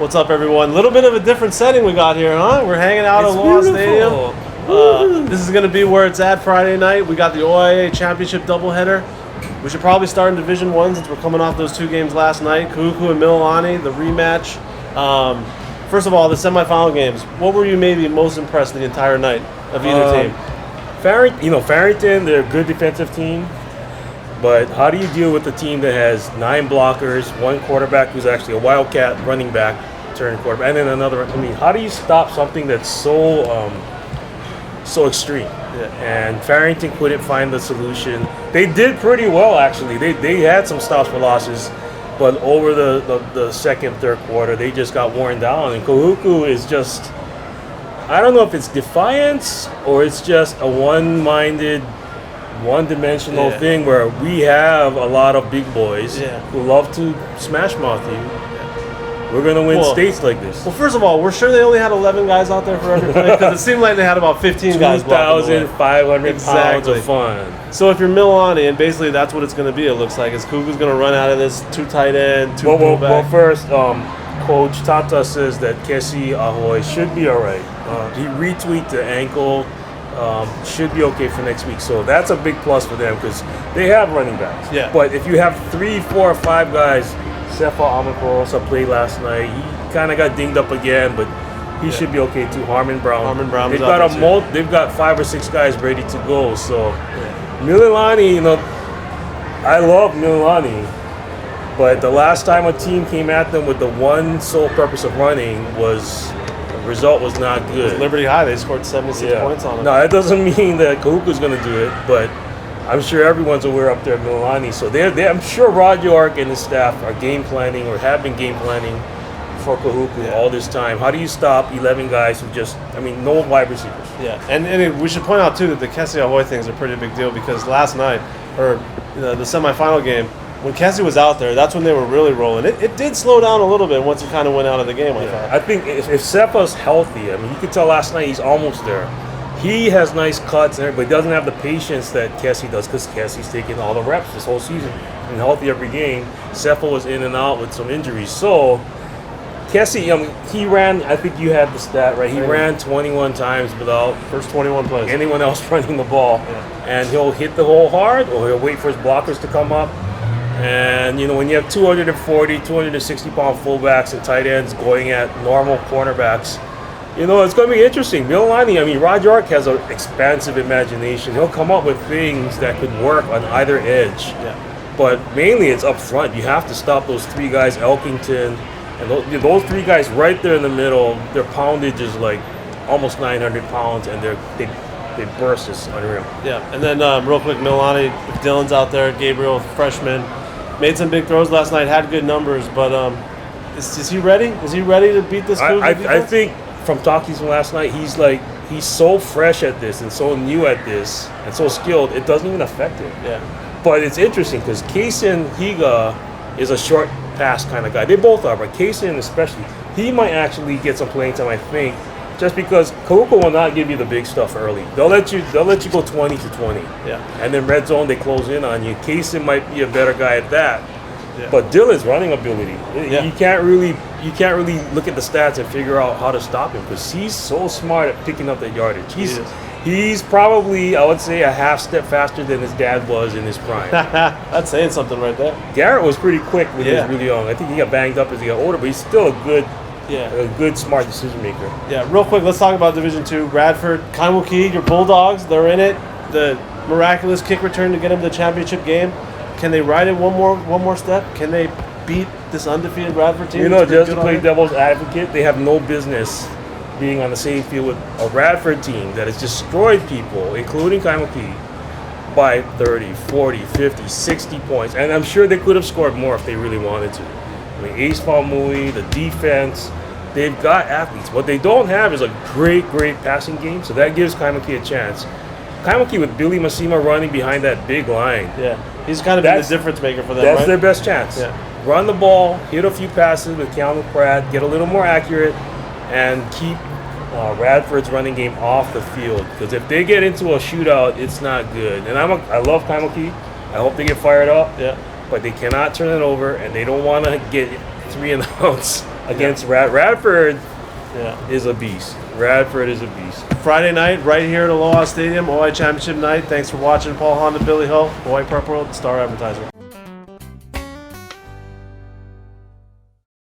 What's up, everyone? A little bit of a different setting we got here, huh? We're hanging out at Loa Stadium. This is going to be where it's at Friday night. We got the OIA Championship doubleheader. We should probably start in Division 1 since we're coming off those 2 games last night. Kahuku and Mililani, the rematch. First of all, the semifinal games. What were you maybe most impressed the entire night of either team? Farrington, they're a good defensive team. But how do you deal with a team that has 9 blockers, 1 quarterback who's actually a wildcat running back, turn quarterback, and then another? I mean, how do you stop something that's so extreme? Yeah. And Farrington couldn't find the solution. They did pretty well, actually. They had some stops for losses, but over the second, third quarter, they just got worn down. And Kahuku is just, I don't know if it's defiance or it's just a one-dimensional thing where we have a lot of big boys who love to smash mouth you. We're going to win states like this. Well, first of all, we're sure they only had 11 guys out there for every play because it seemed like they had about 15 guys blocking 2,500 pounds of fun. So if you're Mililani, and basically that's what it's going to be, it looks like, is Kuku's going to run out of this 2 tight end, 2 fullback. Well, first, Coach Tata says that Kesi Ahoy should be all right. He retweeted the ankle. Should be okay for next week. So that's a big plus for them because they have running backs. Yeah. But if you have 3, 4, or 5 guys, Sefa Amakorosa played last night. He kind of got dinged up again, but he should be okay too. Harmon Brown. They've got 5 or 6 guys ready to go. So Mililani, I love Mililani, but the last time a team came at them with the one sole purpose of running the result was not good. Liberty High, they scored 76 points on them. No, that doesn't mean that Kahuku's going to do it, but I'm sure everyone's aware up there at Mililani. So I'm sure Rod York and his staff are game planning or have been game planning for Kahuku all this time. How do you stop 11 guys who no wide receivers? Yeah, and we should point out too that the Kesi Ahoy things are a pretty big deal because last night, or the semifinal game, when Kesi was out there, that's when they were really rolling. It did slow down a little bit once he kind of went out of the game, I thought. I think if Sefa's healthy, you could tell last night he's almost there. He has nice cuts, but he doesn't have the patience that Kesi does because Kesi's taking all the reps this whole season and healthy every game. Sefa was in and out with some injuries. So Kesi, he ran, I think you had the stat, right? He ran 21 times without first 21 plays anyone else running the ball. Yeah. And he'll hit the hole hard or he'll wait for his blockers to come up. And, when you have 240, 260-pound fullbacks and tight ends going at normal cornerbacks, it's going to be interesting. Mililani, Rod York has an expansive imagination. He'll come up with things that could work on either edge. Yeah. But mainly it's up front. You have to stop those 3 guys, Elkington, and those 3 guys right there in the middle. Their poundage is like almost 900 pounds, and they burst. It's unreal. Yeah, and then real quick, Mililani, Dylan's out there, Gabriel, freshman. Made some big throws last night, had good numbers, but is he ready? Is he ready to beat this Cougar defense? I think from talking to him last night, he's so fresh at this and so new at this and so skilled, it doesn't even affect him. Yeah. But it's interesting because Kaysen Higa is a short pass kind of guy. They both are, but Kaysen especially, he might actually get some playing time, I think, just because Kahuku will not give you the big stuff early. They'll let you go 20 to 20. Yeah. And then red zone, they close in on you. Kaysen might be a better guy at that. Yeah. But Dylan's running ability. Yeah. You can't really look at the stats and figure out how to stop him because he's so smart at picking up that yardage. He's probably, I would say, a half step faster than his dad was in his prime. That's saying something right there. Garrett was pretty quick when he was really young. I think he got banged up as he got older, but he's still a good, smart decision maker. Yeah, real quick, let's talk about Division 2. Radford, Kaimuki, your Bulldogs, they're in it. The miraculous kick return to get them to the championship game. Can they ride it one more step? Can they beat this undefeated Radford team? Just to play devil's advocate, they have no business being on the same field with a Radford team that has destroyed people, including Kaimuki, by 30, 40, 50, 60 points. And I'm sure they could have scored more if they really wanted to. Ace Falmui, the defense, they've got athletes. What they don't have is a great passing game, so that gives Kaimuki a chance. Kaimuki with Billy Masima running behind that big line. Yeah, he's kind of been the difference maker for them, That's their best chance. Yeah. Run the ball, hit a few passes with Calvin Pratt, get a little more accurate, and keep Radford's running game off the field. Because if they get into a shootout, it's not good. And I love Kaimuki. I hope they get fired up. Yeah. But they cannot turn it over, and they don't want to get 3 and outs against Radford. Yeah. Is a beast. Radford is a beast. Friday night, right here at Aloha Stadium, OIA Championship night. Thanks for watching. Paul Honda, Billy Ho, OIA Prep World, Star-Advertiser.